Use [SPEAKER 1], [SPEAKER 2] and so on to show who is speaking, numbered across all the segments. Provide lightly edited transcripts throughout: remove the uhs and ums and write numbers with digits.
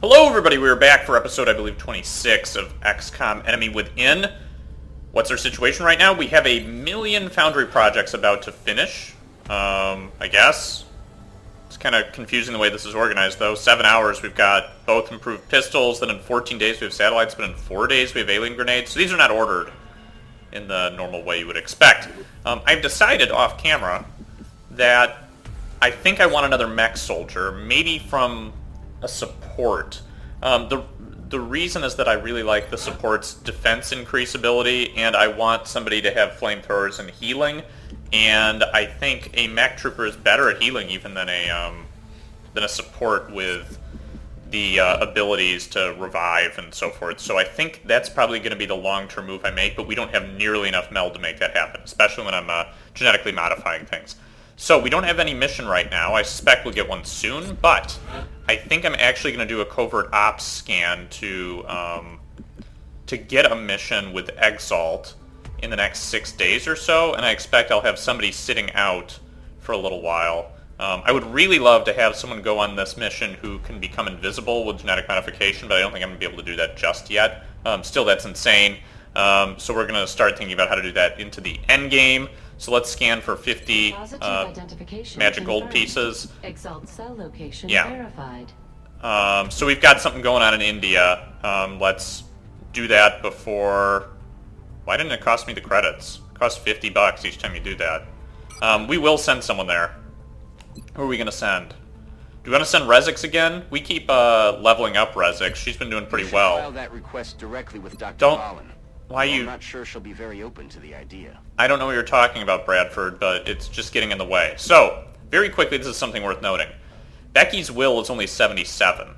[SPEAKER 1] Hello everybody, we are back for episode, I believe, 26 of XCOM Enemy Within. What's our situation right now? We have a million Foundry projects about to finish, I guess. It's kind of confusing the way this is organized, though. 7 hours, we've got both improved pistols, then in 14 days we have satellites, but in 4 days we have alien grenades. So these are not ordered in the normal way you would expect. I've decided off camera that I think I want another mech soldier, maybe from a support. The reason is that I really like the support's defense increasability, and I want somebody to have flamethrowers and healing. And I think a mech trooper is better at healing even than a support with the abilities to revive and so forth. So I think that's probably going to be the long-term move I make, but we don't have nearly enough meld to make that happen, especially when I'm genetically modifying things. So we don't have any mission right now. I suspect we'll get one soon, but I think I'm actually going to do a covert ops scan to get a mission with Exalt in the next 6 days or so, and I expect I'll have somebody sitting out for a little while. I would really love to have someone go on this mission who can become invisible with genetic modification, but I don't think I'm going to be able to do that just yet. Still, that's insane. So we're going to start thinking about how to do that into the end game. So let's scan for 50 magic gold pieces.
[SPEAKER 2] Exalt cell location verified.
[SPEAKER 1] So we've got something going on in India. Let's do that before... Why didn't it cost me the credits? It costs $50 each time you do that. We will send someone there. Who are we going to send? Do we want to send Rezix again? We keep leveling up Rezix. She's been doing pretty well.
[SPEAKER 3] File that request directly with Dr.
[SPEAKER 1] Don't...
[SPEAKER 3] Holland.
[SPEAKER 1] Why you...
[SPEAKER 3] I'm not sure she'll be very open to the idea.
[SPEAKER 1] I don't know what you're talking about, Bradford, but it's just getting in the way. So, very quickly, this is something worth noting. Becky's will is only 77.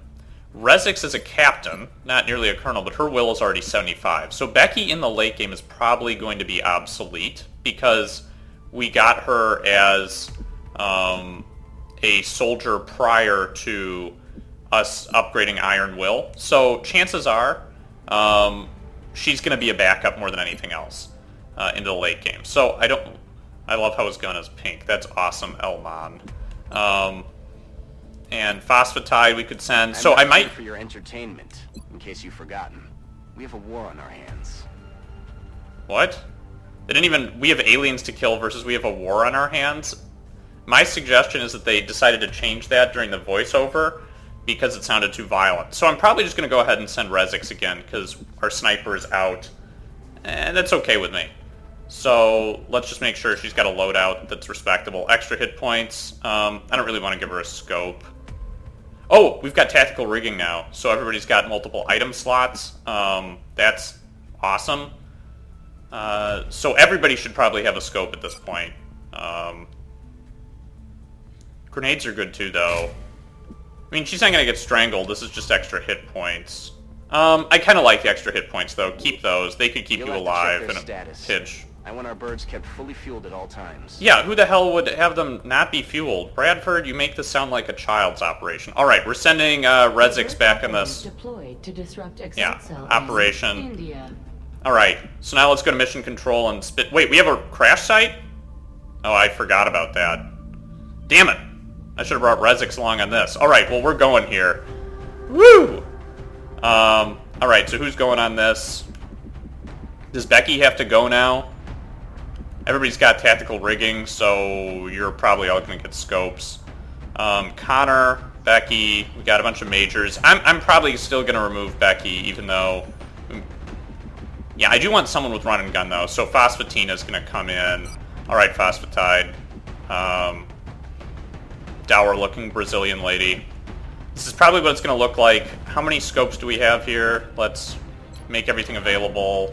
[SPEAKER 1] Rezix is a captain, not nearly a colonel, but her will is already 75. So Becky in the late game is probably going to be obsolete, because we got her as a soldier prior to us upgrading Iron Will. So chances are... she's going to be a backup more than anything else into the late game. So I love how his gun is pink. That's awesome, Elmon. And Phosphatide we could send. So I might...
[SPEAKER 3] for your entertainment, in case you've forgotten. We have a war on our hands.
[SPEAKER 1] What? They didn't even... We have aliens to kill versus we have a war on our hands? My suggestion is that they decided to change that during the voiceover, because it sounded too violent. So I'm probably just going to go ahead and send Rezix again, because our sniper is out. And that's okay with me. So let's just make sure she's got a loadout that's respectable. Extra hit points. I don't really want to give her a scope. Oh, we've got tactical rigging now. So everybody's got multiple item slots. That's awesome. So everybody should probably have a scope at this point. Grenades are good too, though. I mean, she's not going to get strangled. This is just extra hit points. I kind of like the extra hit points, though. Keep those. They could keep you alive in a pinch.
[SPEAKER 3] I want our birds kept fully fueled at all times.
[SPEAKER 1] Yeah, who the hell would have them not be fueled? Bradford, you make this sound like a child's operation. All right, we're sending Rezix back on this
[SPEAKER 2] Deployed to disrupt
[SPEAKER 1] operation.
[SPEAKER 2] India.
[SPEAKER 1] All right, so now let's go to mission control and spit... Wait, we have a crash site? Oh, I forgot about that. Damn it. I should have brought Rezix along on this. Alright, well, we're going here. Woo! Alright, so who's going on this? Does Becky have to go now? Everybody's got tactical rigging, so you're probably all going to get scopes. Connor, Becky, we got a bunch of majors. I'm probably still going to remove Becky, even though... Yeah, I do want someone with run and gun, though, so Phosphatina's going to come in. Alright, Phosphatide. Dour-looking Brazilian lady. This is probably what it's going to look like. How many scopes do we have here? Let's make everything available.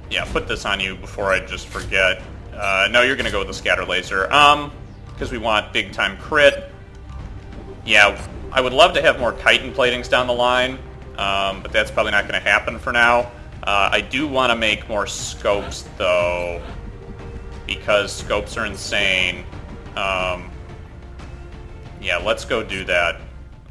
[SPEAKER 1] Yeah, put this on you before I just forget. No, you're going to go with the scatter laser. Because we want big-time crit. Yeah, I would love to have more chitin platings down the line, but that's probably not going to happen for now. I do want to make more scopes, though, because scopes are insane. Yeah, let's go do that.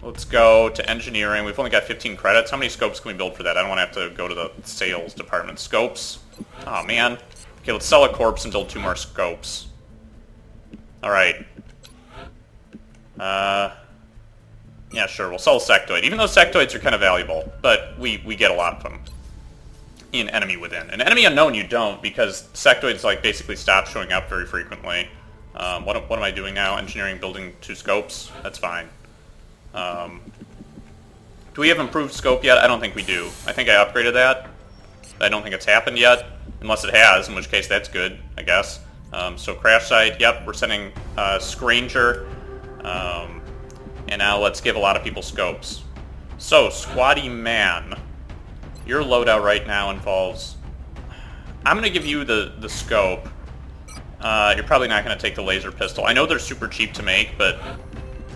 [SPEAKER 1] Let's go to engineering. We've only got 15 credits. How many scopes can we build for that? I don't want to have to go to the sales department. Scopes? Oh, man. Okay, let's sell a corpse and build 2 more scopes. Alright. Yeah, sure, we'll sell a sectoid. Even though sectoids are kind of valuable, but we get a lot of them in Enemy Within. In Enemy Unknown, you don't, because sectoids, like, basically stop showing up very frequently. What am I doing now? Engineering, building 2 scopes? That's fine. Do we have improved scope yet? I don't think we do. I think I upgraded that. I don't think it's happened yet, unless it has, in which case that's good, I guess. So crash site, yep, we're sending Scranger. And now let's give a lot of people scopes. So, Squatty Man, your loadout right now involves... I'm going to give you the scope. You're probably not going to take the laser pistol. I know they're super cheap to make, but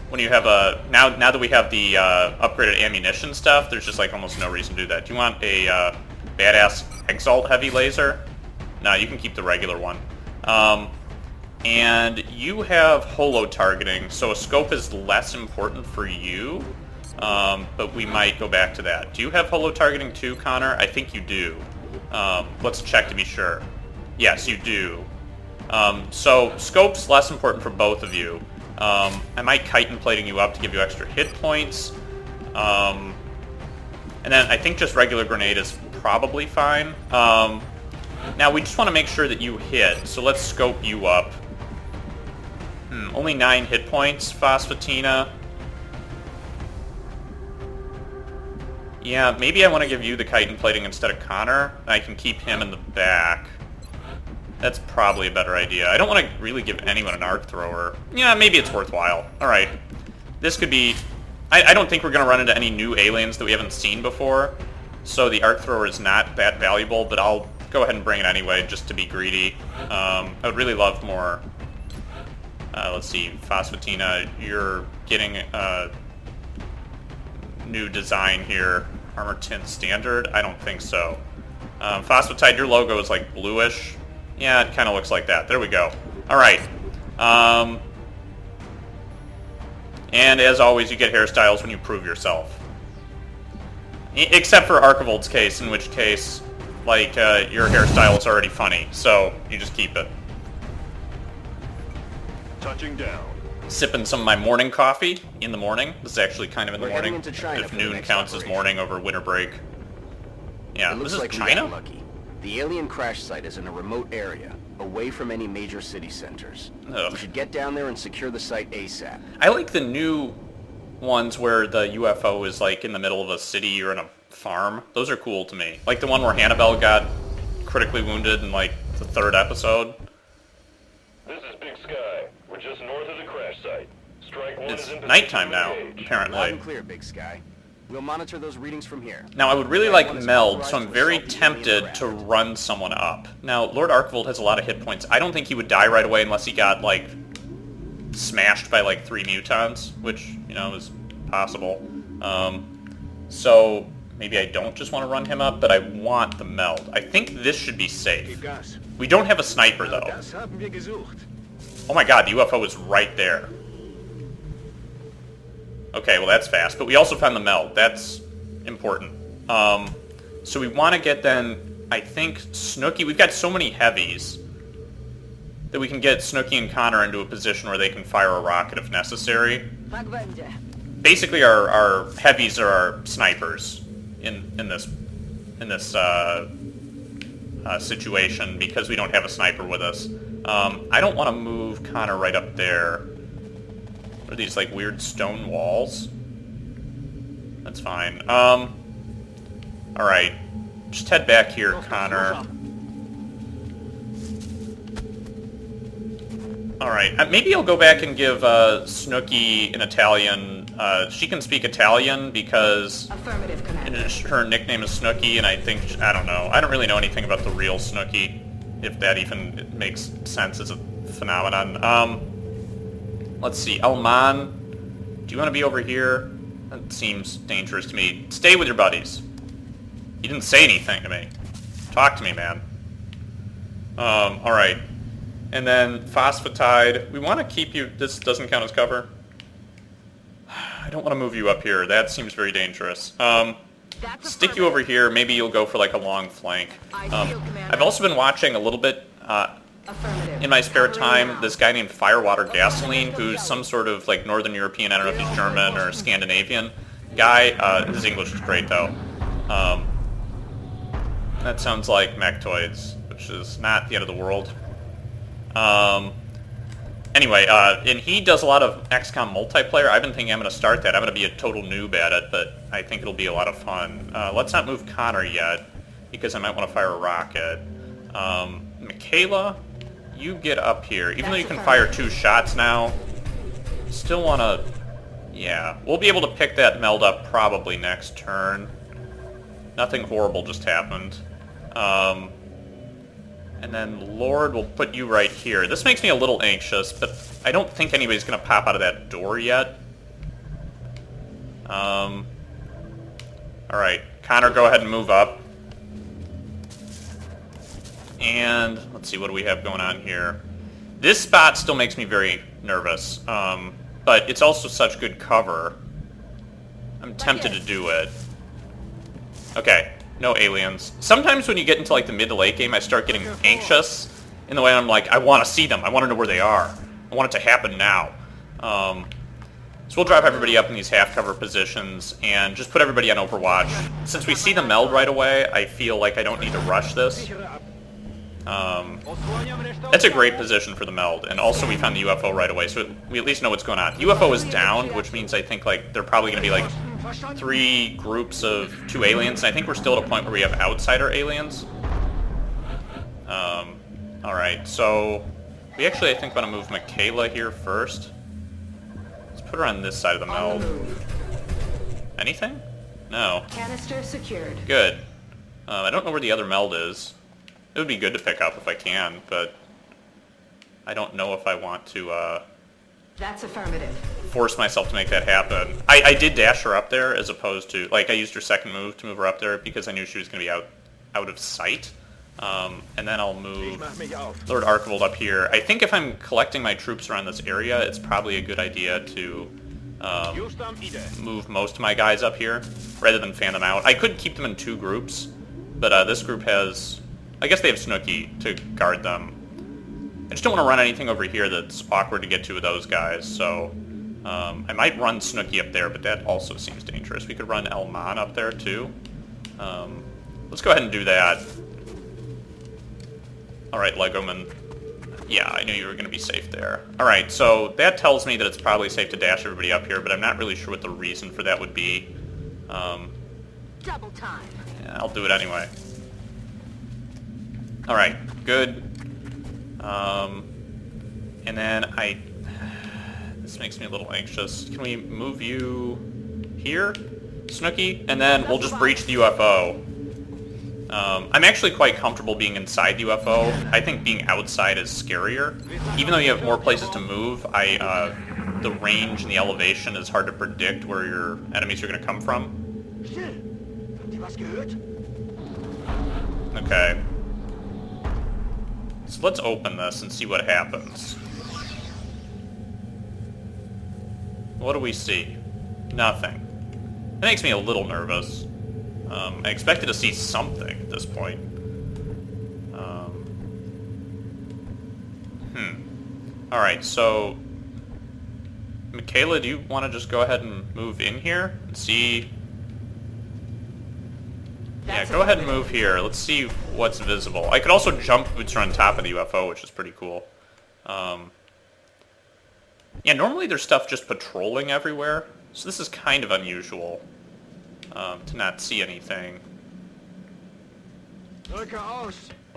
[SPEAKER 1] when you have a... Now that we have the upgraded ammunition stuff, there's just like almost no reason to do that. Do you want a badass Exalt heavy laser? No, you can keep the regular one. And you have holo targeting, so a scope is less important for you, but we might go back to that. Do you have holo targeting too, Connor? I think you do. Let's check to be sure. Yes, you do. So scope's less important for both of you. I might chitin plating you up to give you extra hit points. And then I think just regular grenade is probably fine. Now we just want to make sure that you hit, so let's scope you up. Only 9 hit points, Phosphatina. Yeah, maybe I want to give you the chitin plating instead of Connor. I can keep him in the back. That's probably a better idea. I don't want to really give anyone an arc thrower. Yeah, maybe it's worthwhile. Alright. This could be... I don't think we're going to run into any new aliens that we haven't seen before, so the arc thrower is not that valuable, but I'll go ahead and bring it anyway, just to be greedy. I would really love more... let's see, Phosphatina, you're getting a new design here. Armor tint standard? I don't think so. Phosphatide, your logo is like bluish. Yeah, it kind of looks like that. There we go. Alright. And as always, you get hairstyles when you prove yourself. Except for Archivold's case, in which case, like, your hairstyle is already funny, so you just keep it.
[SPEAKER 4] Touching down.
[SPEAKER 1] Sipping some of my morning coffee in the morning. This is actually kind of in the
[SPEAKER 3] We're heading
[SPEAKER 1] morning,
[SPEAKER 3] into China
[SPEAKER 1] if
[SPEAKER 3] for the
[SPEAKER 1] noon
[SPEAKER 3] next
[SPEAKER 1] counts as
[SPEAKER 3] operation.
[SPEAKER 1] morning over winter break. Yeah,
[SPEAKER 3] It looks
[SPEAKER 1] this is
[SPEAKER 3] like we
[SPEAKER 1] China?
[SPEAKER 3] got lucky. The alien crash site is in a remote area, away from any major city centers.
[SPEAKER 1] Ugh.
[SPEAKER 3] We should get down there and secure the site ASAP.
[SPEAKER 1] I like the new ones where the UFO is like in the middle of a city or in a farm. Those are cool to me. Like the one where Hannibal got critically wounded in like the 3rd episode.
[SPEAKER 4] This is Big Sky. We're just north of the crash site. Strike one
[SPEAKER 1] It's
[SPEAKER 4] is in
[SPEAKER 1] nighttime
[SPEAKER 4] position
[SPEAKER 1] now,
[SPEAKER 4] to engage.
[SPEAKER 3] Loud
[SPEAKER 1] apparently.
[SPEAKER 3] and clear, Big Sky. We'll monitor those readings from here.
[SPEAKER 1] Now, I would really like Meld, so I'm very tempted to run someone up. Now, Lord Archivold has a lot of hit points. I don't think he would die right away unless he got, like, smashed by, like, 3 mutons, which, you know, is possible. So, maybe I don't just want to run him up, but I want the Meld. I think this should be safe. We don't have a sniper, though.
[SPEAKER 4] Das haben wir gesucht.
[SPEAKER 1] Oh my god, the UFO is right there. Okay, well that's fast, but we also found the Meld. That's important. So we want to get then, I think, Snooki. We've got so many heavies that we can get Snooki and Connor into a position where they can fire a rocket if necessary. Basically, our heavies are our snipers in this situation because we don't have a sniper with us. I don't want to move Connor right up there. Are these like weird stone walls? That's fine. Alright. Just head back here, Connor. Alright, maybe I'll go back and give Snooki an Italian... she can speak Italian because
[SPEAKER 2] Affirmative, Commander.
[SPEAKER 1] her nickname is Snooki, and I think... I don't know. I don't really know anything about the real Snooki, if that even makes sense as a phenomenon. Let's see. Elman, do you want to be over here? That seems dangerous to me. Stay with your buddies. You didn't say anything to me. Talk to me, man. Alright. And then Phosphatide. We want to keep you... This doesn't count as cover. I don't want to move you up here. That seems very dangerous. Stick you over here. Maybe you'll go for like a long flank. I've also been watching a little bit
[SPEAKER 2] Affirmative.
[SPEAKER 1] in my spare
[SPEAKER 2] Covering
[SPEAKER 1] time
[SPEAKER 2] now.
[SPEAKER 1] this guy named Firewater Gasoline, who's some sort of like Northern European, I don't know if he's German or Scandinavian guy. His English is great though. That sounds like Mechtoids, which is not the end of the world. Anyway, and he does a lot of XCOM multiplayer. I've been thinking I'm going to start that. I'm going to be a total noob at it, but I think it'll be a lot of fun. Let's not move Connor yet, because I might want to fire a rocket. Michaela, you get up here. Even though you can fire 2 shots now, still want to... Yeah, we'll be able to pick that meld up probably next turn. Nothing horrible just happened. And then Lord will put you right here. This makes me a little anxious, but I don't think anybody's going to pop out of that door yet. Alright, Connor, go ahead and move up. And let's see, what do we have going on here? This spot still makes me very nervous, but it's also such good cover. I'm tempted to do it. Okay. No aliens. Sometimes when you get into like the mid to late game, I start getting anxious in the way I'm like, I want to see them. I want to know where they are. I want it to happen now. So we'll drive everybody up in these half cover positions and just put everybody on Overwatch. Since we see the meld right away, I feel like I don't need to rush this. That's a great position for the meld, and also we found the UFO right away, so we at least know what's going on. The UFO is downed, which means I think like they're probably going to be like 3 groups of 2 aliens, and I think we're still at a point where we have outsider aliens. Alright, so we actually, I think, want to move Michaela here first. Let's put her on this side of the meld. Anything? No.
[SPEAKER 2] Canister secured.
[SPEAKER 1] Good. I don't know where the other meld is. It would be good to pick up if I can, but I don't know if I want to
[SPEAKER 2] That's affirmative.
[SPEAKER 1] force myself to make that happen. I did dash her up there as opposed to, like, I used her second move to move her up there because I knew she was going to be out of sight. And then I'll move Lord Archivold up here. I think if I'm collecting my troops around this area, it's probably a good idea to move most of my guys up here rather than fan them out. I could keep them in 2 groups, but this group has... I guess they have Snooki to guard them. I just don't want to run anything over here that's awkward to get to with those guys, so... I might run Snooki up there, but that also seems dangerous. We could run Elman up there, too. Let's go ahead and do that. Alright, Legoman. Yeah, I knew you were going to be safe there. Alright, so that tells me that it's probably safe to dash everybody up here, but I'm not really sure what the reason for that would be.
[SPEAKER 2] Double time.
[SPEAKER 1] Yeah, I'll do it anyway. Alright, good. And then this makes me a little anxious. Can we move you here, Snooki? And then we'll just breach the UFO. I'm actually quite comfortable being inside the UFO. I think being outside is scarier. Even though you have more places to move, the range and the elevation is hard to predict where your enemies are going to come from. Okay. So let's open this and see what happens. What do we see? Nothing. That makes me a little nervous. I expected to see something at this point. Alright, so... Michaela, do you want to just go ahead and move in here and see... Yeah, go ahead and move here. Let's see what's visible. I could also jump boots on top of the UFO, which is pretty cool. Yeah, normally there's stuff just patrolling everywhere, so this is kind of unusual to not see anything.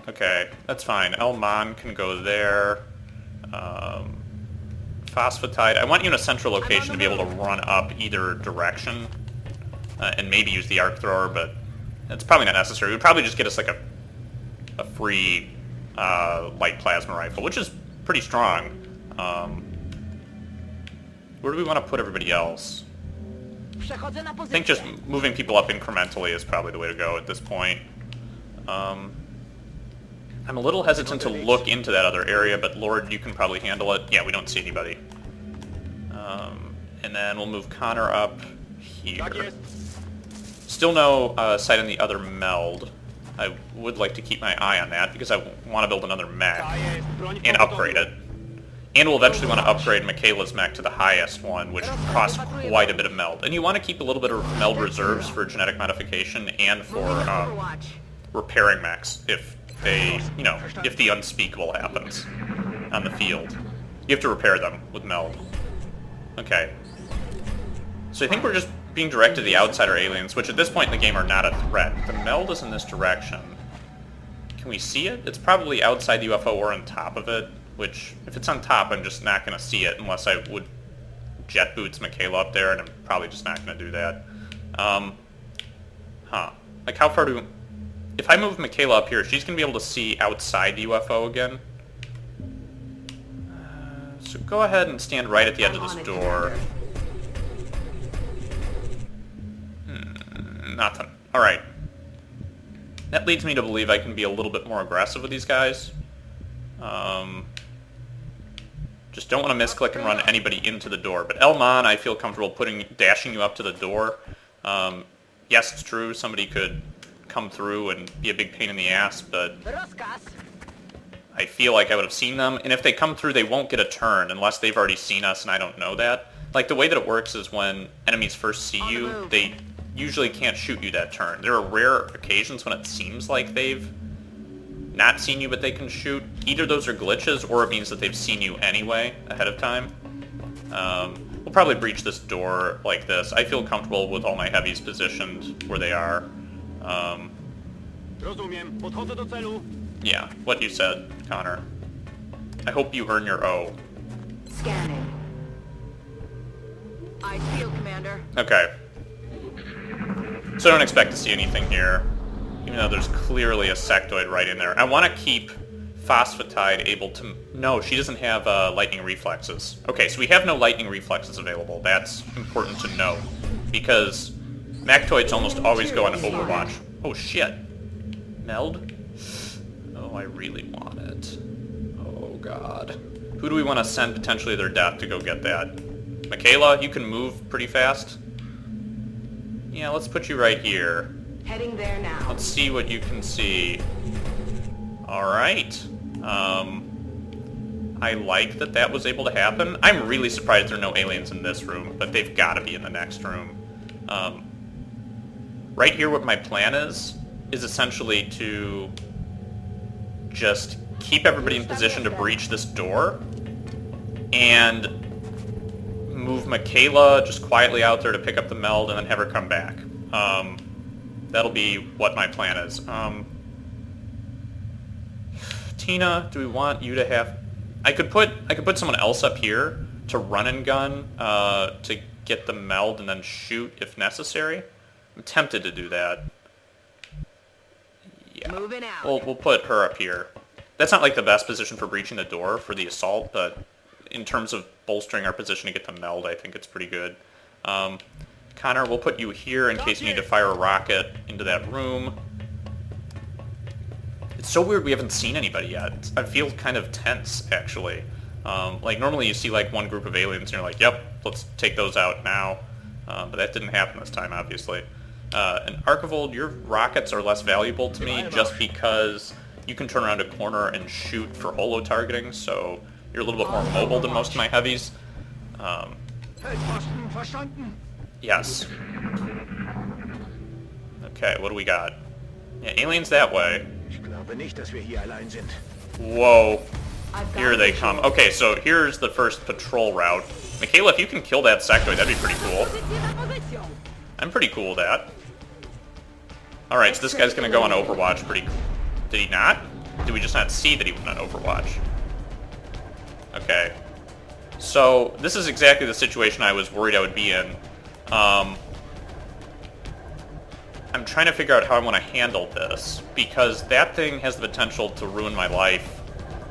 [SPEAKER 1] Okay, that's fine. Elman can go there. Phosphatide. I want you in a central location to be able to run up either direction and maybe use the arc thrower, but it's probably not necessary. It would probably just get us like a free light plasma rifle, which is pretty strong. Where do we want to put everybody else? I think just moving people up incrementally is probably the way to go at this point. I'm a little hesitant to look into that other area, but Lord, you can probably handle it. Yeah, we don't see anybody. And then we'll move Connor up here. Still no sight on the other meld. I would like to keep my eye on that because I want to build another mech and upgrade it. And we'll eventually want to upgrade Michaela's mech to the highest one, which costs quite a bit of meld. And you want to keep a little bit of meld reserves for genetic modification and for repairing mechs if they, you know, if the unspeakable happens on the field. You have to repair them with meld. Okay. So I think we're just being directed to the outsider aliens, which at this point in the game are not a threat. The meld is in this direction. Can we see it? It's probably outside the UFO or on top of it, which, if it's on top, I'm just not going to see it unless I would jet boots Michaela up there, and I'm probably just not going to do that. Like, how far do... If I move Michaela up here, she's going to be able to see outside the UFO again. So go ahead and stand right at the edge of this door. Nothing. Alright. That leads me to believe I can be a little bit more aggressive with these guys. Just don't want to misclick and run anybody into the door. But Elmon, I feel comfortable dashing you up to the door. Yes, it's true, somebody could come through and be a big pain in the ass, but I feel like I would have seen them. And if they come through, they won't get a turn unless they've already seen us and I don't know that. Like, the way that it works is when enemies first see you, they usually can't shoot you that turn. There are rare occasions when it seems like they've not seen you but they can shoot. Either those are glitches or it means that they've seen you anyway ahead of time. We'll probably breach this door like this. I feel comfortable with all my heavies positioned where they are. Yeah, what you said, Connor. I hope you earn your O.
[SPEAKER 2] Scanning. I feel, Commander.
[SPEAKER 1] Okay. So I don't expect to see anything here, even though there's clearly a sectoid right in there. I want to keep Phosphatide able to... No, she doesn't have lightning reflexes. Okay, so we have no lightning reflexes available. That's important to know, because Mechtoids almost always go on Overwatch. Oh, shit. Meld? Oh, I really want it. Oh, God. Who do we want to send potentially their death to go get that? Michaela, you can move pretty fast. Yeah, let's put you right here.
[SPEAKER 2] Heading there now.
[SPEAKER 1] Let's see what you can see. Alright. I like that that was able to happen. I'm really surprised there are no aliens in this room, but they've got to be in the next room. Right here, what my plan is essentially to just keep everybody in position to breach this door and move Michaela just quietly out there to pick up the meld and then have her come back. That'll be what my plan is. Tina, do we want you to have... I could put someone else up here to run and gun to get the meld and then shoot if necessary. I'm tempted to do that. Yeah.
[SPEAKER 2] Moving out.
[SPEAKER 1] We'll put her up here. That's not like the best position for breaching the door for the assault, but in terms of bolstering our position to get the meld, I think it's pretty good. Connor, we'll put you here in case you need to fire a rocket into that room. It's so weird we haven't seen anybody yet. I feel kind of tense, actually. Like, normally you see, like, one group of aliens and you're like, yep, let's take those out now. But that didn't happen this time, obviously. And Archivold, your rockets are less valuable to me just because you can turn around a corner and shoot for holo targeting, so you're a little bit more mobile than most of my heavies. Yes. Okay, what do we got? Yeah, aliens that way. Whoa. Here they come. Okay, so here's the first patrol route. Michaela, if you can kill that sectoid, that'd be pretty cool. I'm pretty cool with that. Alright, so this guy's gonna go on Overwatch pretty... Did he not? Did we just not see that he went on Overwatch? Okay. So, this is exactly the situation I was worried I would be in. I'm trying to figure out how I want to handle this, because that thing has the potential to ruin my life.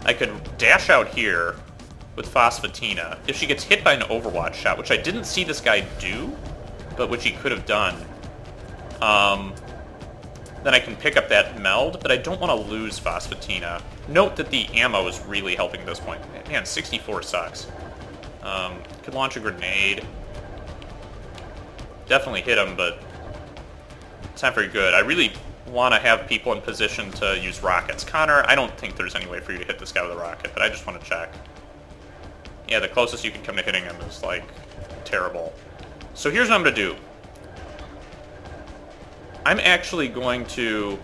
[SPEAKER 1] I could dash out here with Phosphatina. If she gets hit by an Overwatch shot, which I didn't see this guy do, but which he could have done, then I can pick up that meld, but I don't want to lose Phosphatina. Note that the ammo is really helping at this point. Man, 64 sucks. Could launch a grenade. Definitely hit him, but it's not very good. I really want to have people in position to use rockets. Connor, I don't think there's any way for you to hit this guy with a rocket, but I just want to check. Yeah, the closest you can come to hitting him is, like, terrible. So here's what I'm going to do. I'm actually going to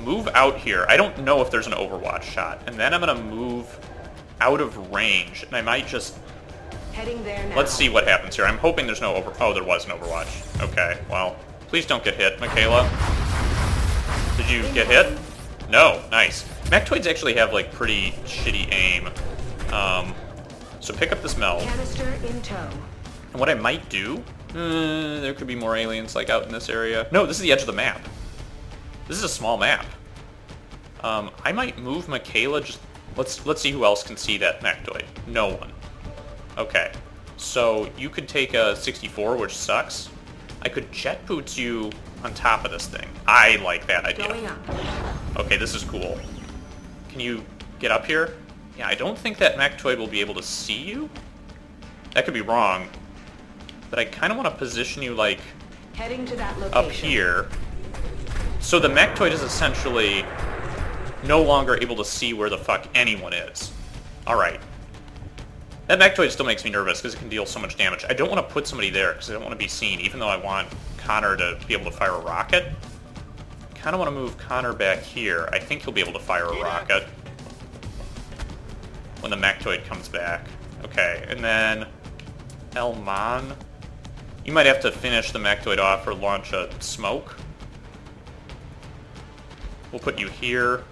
[SPEAKER 1] move out here. I don't know if there's an Overwatch shot. And then I'm going to move out of range. And I might just...
[SPEAKER 2] Heading there now.
[SPEAKER 1] Let's see what happens here. I'm hoping there's no Oh, there was an Overwatch. Okay, well, please don't get hit, Michaela. Did you get hit? No, nice. Mechtoids actually have, like, pretty shitty aim. So pick up this meld.
[SPEAKER 2] Canister in tow.
[SPEAKER 1] And what I might do... there could be more aliens, like, out in this area. No, this is the edge of the map. This is a small map. I might move Michaela just... Let's see who else can see that Mechtoid. No one. Okay. So, you could take a 64, which sucks. I could jet boots you on top of this thing. I like that idea.
[SPEAKER 2] Going up.
[SPEAKER 1] Okay, this is cool. Can you get up here? Yeah, I don't think that Mechtoid will be able to see you. That could be wrong. But I kind of want to position you, like,
[SPEAKER 2] Heading to that location.
[SPEAKER 1] up here. So the Mechtoid is essentially no longer able to see where the fuck anyone is. Alright. That Mechtoid still makes me nervous because it can deal so much damage. I don't want to put somebody there because I don't want to be seen, even though I want Connor to be able to fire a rocket. I kind of want to move Connor back here. I think he'll be able to fire a rocket when the Mechtoid comes back. Okay, and then Elman. You might have to finish the Mechtoid off or launch a smoke. We'll put you here.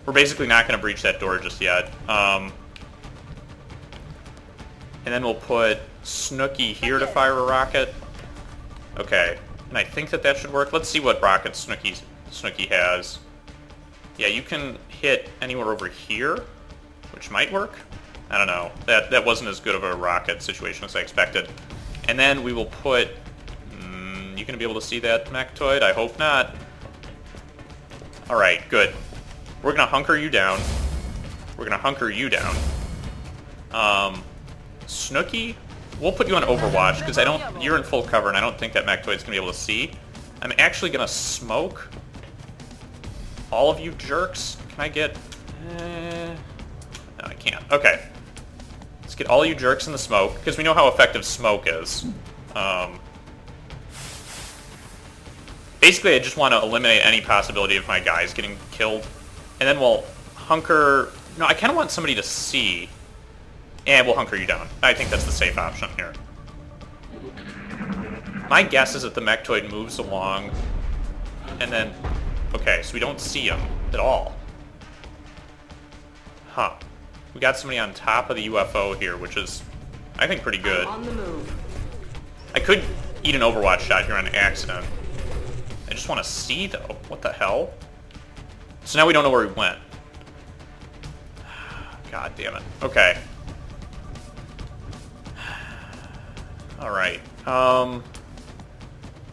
[SPEAKER 1] We're basically not going to breach that door just yet. And then we'll put Snooky here to fire a rocket. Okay, and I think that should work. Let's see what rockets Snooky has. Yeah, you can hit anywhere over here, which might work. I don't know. That wasn't as good of a rocket situation as I expected. And then we will put... you gonna be able to see that Mechtoid? I hope not. Alright, good. We're gonna hunker you down. We're gonna hunker you down. Snooky, we'll put you on Overwatch, because you're in full cover, and I don't think that Mechtoid's gonna be able to see. I'm actually gonna smoke all of you jerks. Can I get... no, I can't. Okay. Let's get all you jerks in the smoke, because we know how effective smoke is. Basically, I just want to eliminate any possibility of my guys getting killed. And then we'll hunker... No, I kind of want somebody to see. And we'll hunker you down. I think that's the safe option here. My guess is that the Mechtoid moves along, and then... Okay, so we don't see him at all. Huh. We got somebody on top of the UFO here, which is, I think, pretty good.
[SPEAKER 2] On the move.
[SPEAKER 1] I could eat an Overwatch shot here on accident. I just want to see, though. What the hell? So now we don't know where he went. God damn it. Okay. Alright.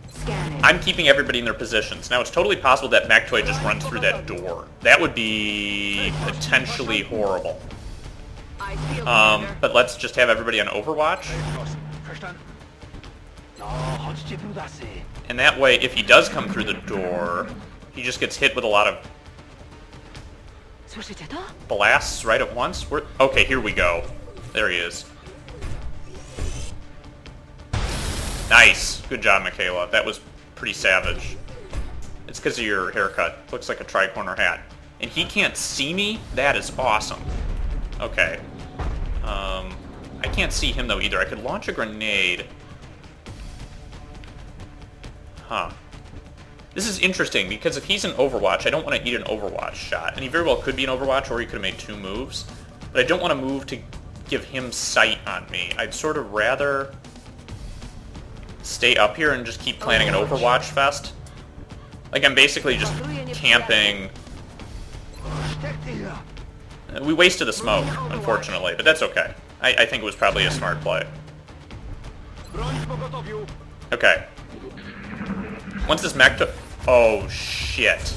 [SPEAKER 2] Scanning.
[SPEAKER 1] I'm keeping everybody in their positions. Now, it's totally possible that Mechtoid just runs through that door. That would be potentially horrible.
[SPEAKER 2] I feel Commander.
[SPEAKER 1] But let's just have everybody on Overwatch. And that way, if he does come through the door, he just gets hit with a lot of blasts right at once. Okay, here we go. There he is. Nice. Good job, Michaela. That was pretty savage. It's because of your haircut. Looks like a tri-corner hat. And he can't see me? That is awesome. Okay. I can't see him, though, either. I could launch a grenade. Huh. This is interesting, because if he's in Overwatch, I don't want to eat an Overwatch shot. And he very well could be an Overwatch, or he could have made 2 moves. But I don't want to move to give him sight on me. I'd sort of rather stay up here and just keep planning an Overwatch fest. Like, I'm basically just camping. We wasted the smoke, unfortunately, but that's okay. I think it was probably a smart play. Okay. Once this Mechtoid... Oh, shit.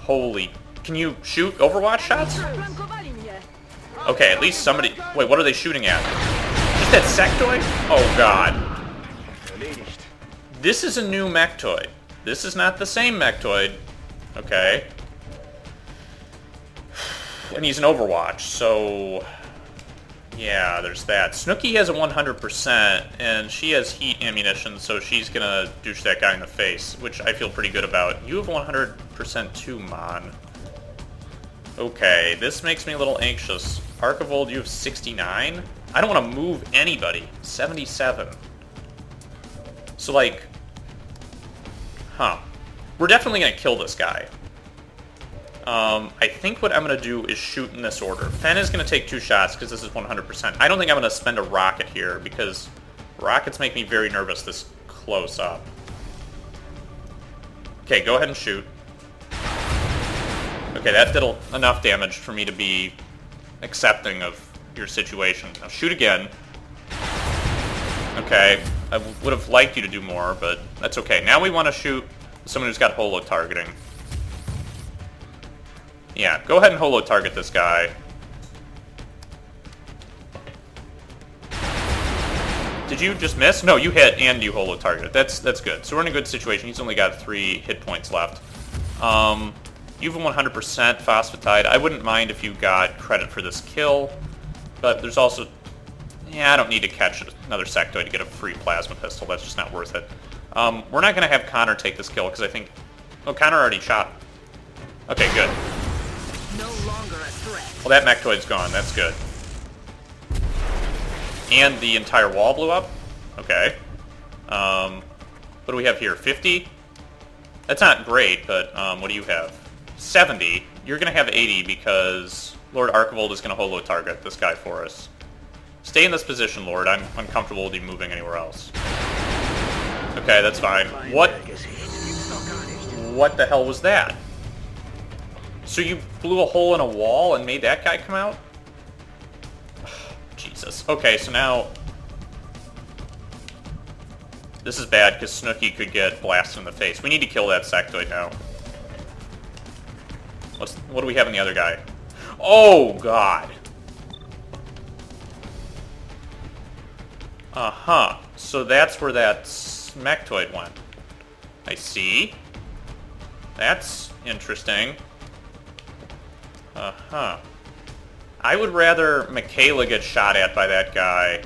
[SPEAKER 1] Holy... Can you shoot Overwatch shots? Okay, at least somebody... Wait, what are they shooting at? Just that sectoid? Oh, God. This is a new Mechtoid. This is not the same Mechtoid. Okay. And he's an Overwatch, so... yeah, there's that. Snooki has a 100%, and she has heat ammunition, so she's gonna douche that guy in the face, which I feel pretty good about. You have 100% too, Mon. Okay, this makes me a little anxious. Archivold, you have 69? I don't want to move anybody. 77. So, like... huh. We're definitely gonna kill this guy. I think what I'm going to do is shoot in this order. Fen is going to take 2 shots because this is 100%. I don't think I'm going to spend a rocket here because rockets make me very nervous this close up. Okay, go ahead and shoot. Okay, that did enough damage for me to be accepting of your situation. Now shoot again. Okay, I would have liked you to do more, but that's okay. Now we want to shoot someone who's got holo targeting. Yeah, go ahead and holo target this guy. Did you just miss? No, you hit and you holo targeted. That's good. So we're in a good situation. He's only got 3 hit points left. You have a 100% Phosphatide. I wouldn't mind if you got credit for this kill, but there's also... yeah, I don't need to catch another sectoid to get a free plasma pistol. That's just not worth it. We're not going to have Connor take this kill because I think... oh, Connor already shot. Okay, good.
[SPEAKER 2] No longer a threat.
[SPEAKER 1] Well, that Mechtoid's gone. That's good. And the entire wall blew up? Okay. What do we have here? 50? That's not great, but what do you have? 70. You're going to have 80 because Lord Archivold is going to holo target this guy for us. Stay in this position, Lord. I'm uncomfortable with you moving anywhere else. Okay, that's fine. What the hell was that? So you blew a hole in a wall and made that guy come out? Jesus. Okay, so now... this is bad, because Snooki could get blasted in the face. We need to kill that sectoid now. What do we have in the other guy? Oh, God! Uh-huh. So that's where that Mechtoid went. I see. That's interesting. Uh-huh. I would rather Michaela get shot at by that guy.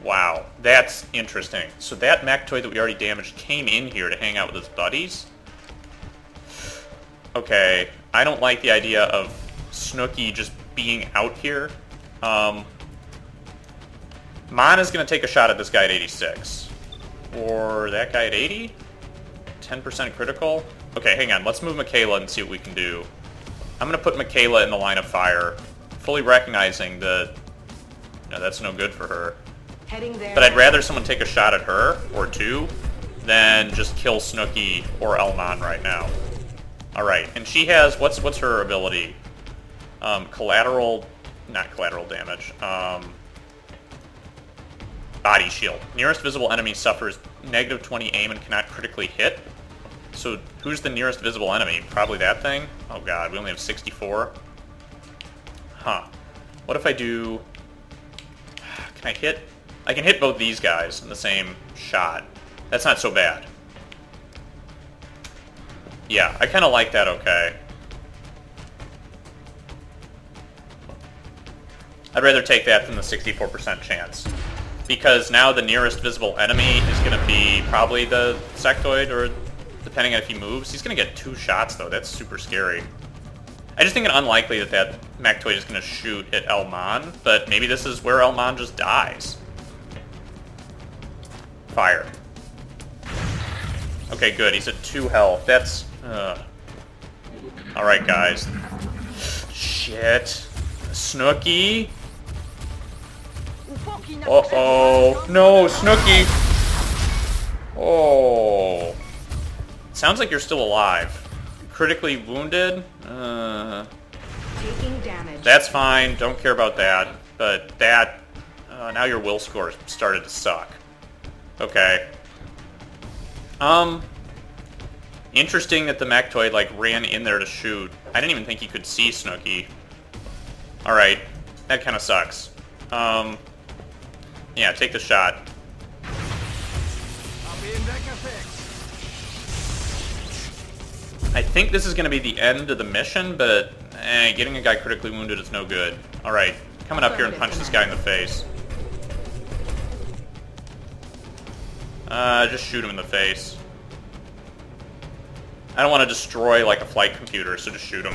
[SPEAKER 1] Wow, that's interesting. So that Mechtoid that we already damaged came in here to hang out with his buddies? Okay, I don't like the idea of Snooki just being out here. Mon is going to take a shot at this guy at 86. Or that guy at 80? 10% critical? Okay, hang on. Let's move Michaela and see what we can do. I'm going to put Michaela in the line of fire, fully recognizing that, you know, that's no good for her.
[SPEAKER 2] Heading there.
[SPEAKER 1] But I'd rather someone take a shot at her, or 2, than just kill Snooki or Elmon right now. Alright, and she has, what's her ability? Collateral, not collateral damage, body shield. Nearest visible enemy suffers negative 20 aim and cannot critically hit. So who's the nearest visible enemy? Probably that thing? Oh god, we only have 64. Huh. What if I do... can I hit... I can hit both these guys in the same shot. That's not so bad. Yeah, I kind of like that okay. I'd rather take that than the 64% chance. Because now the nearest visible enemy is going to be probably the sectoid, or depending on if he moves. He's going to get 2 shots, though. That's super scary. I just think it unlikely that that Mechtoid is going to shoot at Elmon, but maybe this is where Elmon just dies. Fire. Okay, good. He's at 2 health. That's... alright, guys. Shit. Snooki. Uh-oh. No, Snooki. Oh. Sounds like you're still alive. Critically wounded?
[SPEAKER 2] Taking damage.
[SPEAKER 1] That's fine. Don't care about that. But that... now your will score started to suck. Okay. Interesting that the Mechtoid, like, ran in there to shoot. I didn't even think he could see Snooki. Alright. That kind of sucks. Yeah, take the shot. I think this is going to be the end of the mission, but getting a guy critically wounded is no good. Alright, coming up here and punch this guy in the face. Just shoot him in the face. I don't want to destroy, like, a flight computer, so just shoot him.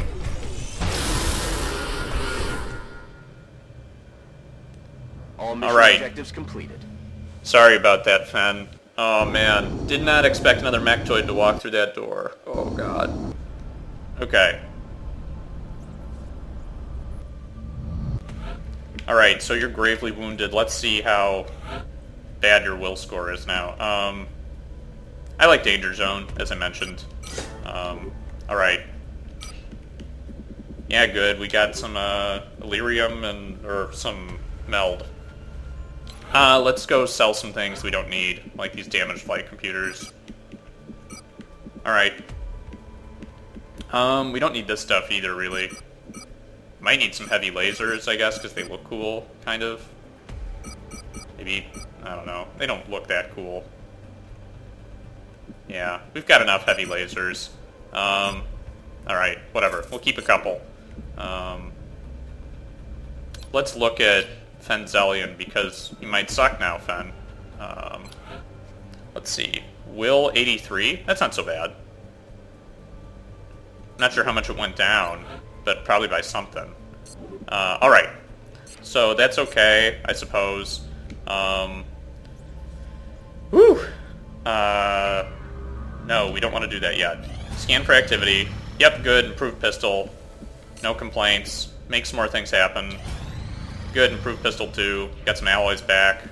[SPEAKER 3] All mission
[SPEAKER 1] Alright.
[SPEAKER 3] objectives completed.
[SPEAKER 1] Sorry about that, Fen. Oh, man. Did not expect another Mechtoid to walk through that door. Oh, God. Okay. Alright, so you're gravely wounded. Let's see how bad your will score is now. I like Danger Zone, as I mentioned. Alright. Yeah, good. We got some Illyrium or some Meld. Let's go sell some things we don't need, like these damaged flight computers. Alright. We don't need this stuff either, really. Might need some heavy lasers, I guess, because they look cool, kind of. Maybe, I don't know. They don't look that cool. Yeah, we've got enough heavy lasers. Alright, whatever. We'll keep a couple. Let's look at Fenzelian, because you might suck now, Fen. Let's see. Will 83? That's not so bad. Not sure how much it went down, but probably by something. Alright. So that's okay, I suppose. Whew! No, we don't want to do that yet. Scan for activity. Yep, good. Improved pistol. No complaints. Make some more things happen. Good. Improved pistol 2. Got some alloys back.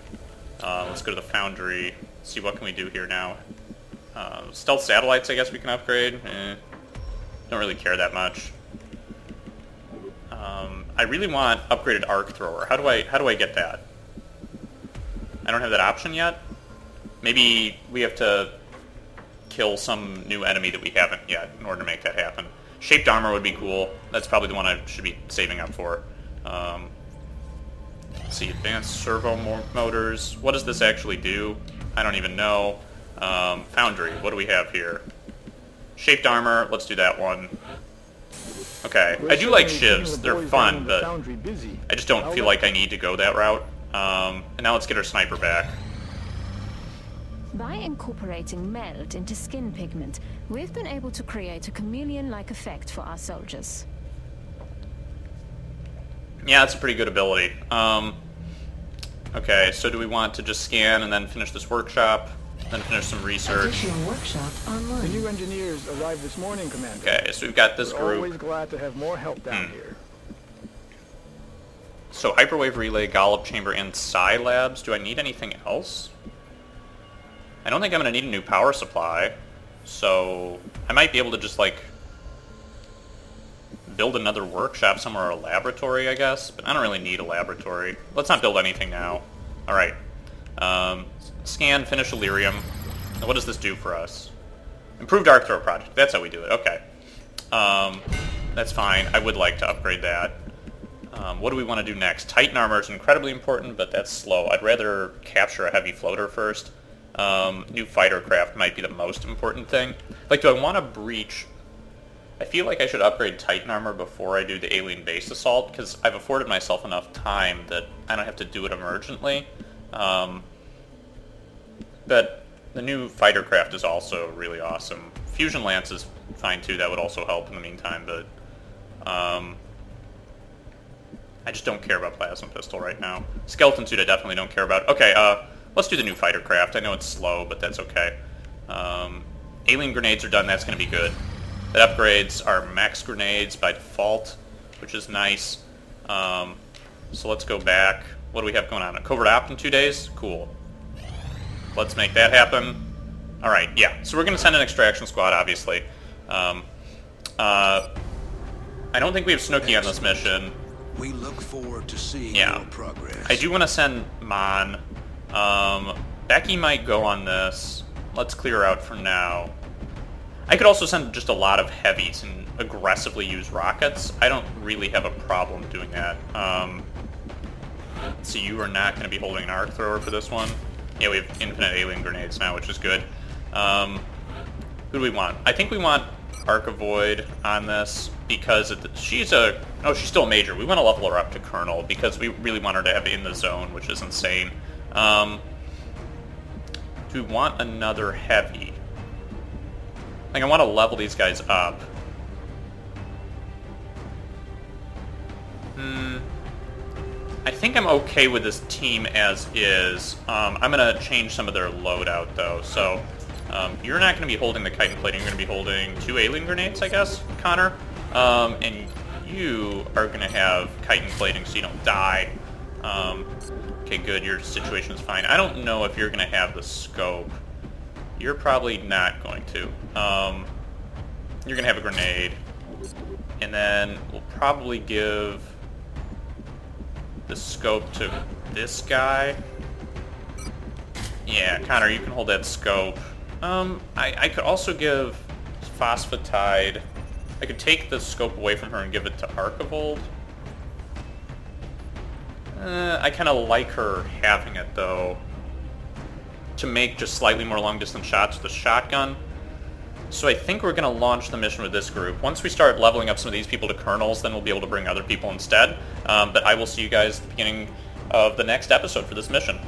[SPEAKER 1] Let's go to the foundry. See what can we do here now. Stealth satellites, I guess we can upgrade. Don't really care that much. I really want upgraded arc thrower. How do I get that? I don't have that option yet. Maybe we have to kill some new enemy that we haven't yet in order to make that happen. Shaped armor would be cool. That's probably the one I should be saving up for. Let's see, advanced servo motors. What does this actually do? I don't even know. Foundry, what do we have here? Shaped armor, let's do that one. Okay, I do like shivs. They're fun, but I just don't feel like I need to go that route. And now let's get our sniper back.
[SPEAKER 5] By incorporating meld into skin pigment, we've been able to create a chameleon-like effect for our soldiers.
[SPEAKER 1] Yeah, that's a pretty good ability. Okay, so do we want to just scan and then finish this workshop? Then finish some research?
[SPEAKER 2] Additional workshop online.
[SPEAKER 6] The new engineers arrived this morning, Commander.
[SPEAKER 1] Okay, so we've got this
[SPEAKER 6] We're
[SPEAKER 1] group.
[SPEAKER 6] always glad to have more help down here.
[SPEAKER 1] So hyperwave relay, Gollop chamber, and psi labs. Do I need anything else? I don't think I'm going to need a new power supply. So I might be able to just, like, build another workshop somewhere, or a laboratory, I guess. But I don't really need a laboratory. Let's not build anything now. Alright. Scan, finish Illyrium. Now, what does this do for us? Improved arc thrower project. That's how we do it. Okay. That's fine. I would like to upgrade that. What do we want to do next? Titan armor is incredibly important, but that's slow. I'd rather capture a heavy floater first. New fighter craft might be the most important thing. Like, do I want to breach? I feel like I should upgrade Titan armor before I do the alien base assault, because I've afforded myself enough time that I don't have to do it emergently. But the new fighter craft is also really awesome. Fusion Lance is fine too, that would also help in the meantime, but I just don't care about Plasma Pistol right now. Skeleton Suit I definitely don't care about. Okay, let's do the new fighter craft. I know it's slow, but that's okay. Alien grenades are done, that's going to be good. That upgrades our max grenades by default, which is nice. So let's go back. What do we have going on? A covert op in 2 days? Cool. Let's make that happen. Alright, yeah. So we're going to send an extraction squad, obviously. I don't think we have Snooki on this mission.
[SPEAKER 7] We look forward to seeing
[SPEAKER 1] Yeah.
[SPEAKER 7] your progress.
[SPEAKER 1] I do want to send Mon. Becky might go on this. Let's clear her out for now. I could also send just a lot of heavies and aggressively use rockets. I don't really have a problem doing that. So you are not going to be holding an arc thrower for this one. Yeah, we have infinite alien grenades now, which is good. Who do we want? I think we want Archivold on this because she's still a major. We want to level her up to colonel because we really want her to have in the zone, which is insane. Do we want another heavy? I think I want to level these guys up. I think I'm okay with this team as is. I'm going to change some of their loadout, though. So, you're not going to be holding the chitin plating. You're going to be holding 2 alien grenades, I guess, Connor. And you are going to have chitin plating so you don't die. Okay, good. Your situation's fine. I don't know if you're going to have the scope. You're probably not going to. You're going to have a grenade. And then we'll probably give the scope to this guy. Yeah, Connor, you can hold that scope. I could also give Phosphatide. I could take the scope away from her and give it to Archivold. I kind of like her having it, though, to make just slightly more long-distance shots with the shotgun. So I think we're going to launch the mission with this group. Once we start leveling up some of these people to colonels, then we'll be able to bring other people instead. But I will see you guys at the beginning of the next episode for this mission.